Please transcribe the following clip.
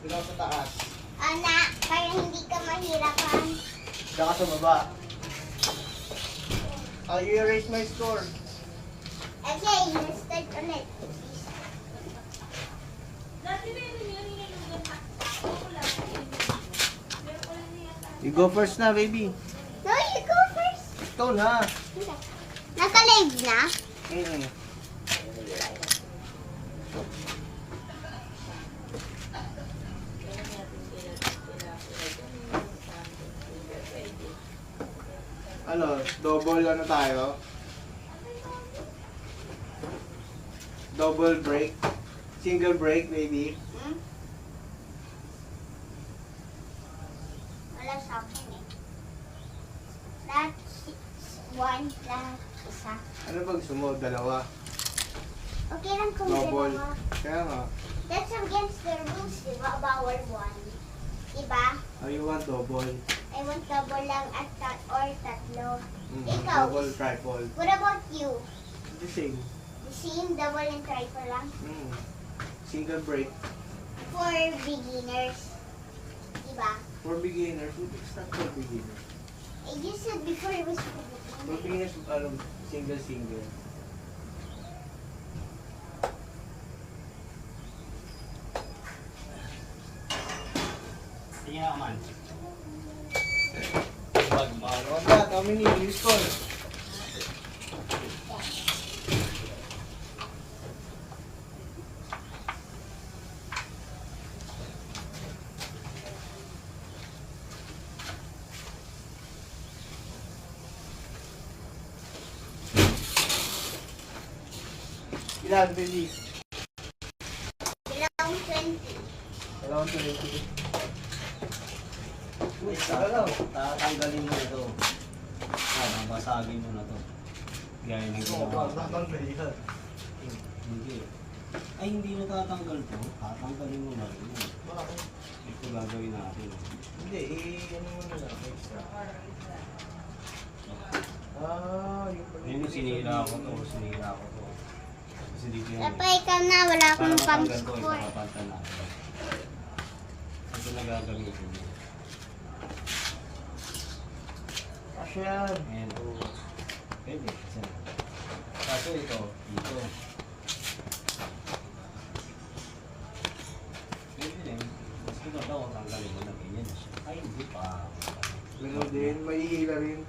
Dito sa taas. Anak, para hindi ka mahirapan. Saka sa baba. You erase my score. Okay, let's start ulit. You go first na, baby. No, you go first. Ikaw na. Naka-live na? Ano, double ano tayo? Double break. Single break, baby. Hmm? Wala sa akin eh. That's one plus isa. Ano ba gusto mo? Dalawa. Okay lang kung Double. dalawa. Kaya nga. That's against the rules, diba? Bawal one. Diba? Oh, you want double. I want double lang at or tatlo. Mm, Ikaw. double, triple. What about you? The same. The same double and triple lang? Mm. Single break. For beginners. Diba? For beginners. It's not for beginners. You said before it was for For beginners. beginners, single. Sige nga man. What's that? How many? You score. Ilan, baby? Ilang 20. Around 20. Wait, tatanggalin mo na to. Basagin mo na to. Gaya ng ginawa. Hindi. Ay, hindi na tatanggal to. Tatanggalin mo na rin. Ito gagawin natin. Hindi, ano mo na lang, extra. Yun yung sinira ko to. Kasi dito yun. Papa, ikaw na. Wala Para akong pang matanggal to, score. ipapalitan natin. Ito na gagamitin mo. Asyan. Ayan. Pwede. Isa na. Kaso ito, dito. Pwede rin. Mas ito daw, tanggalin mo na ganyan. Ay, hindi pa. Ganun din, may hila rin.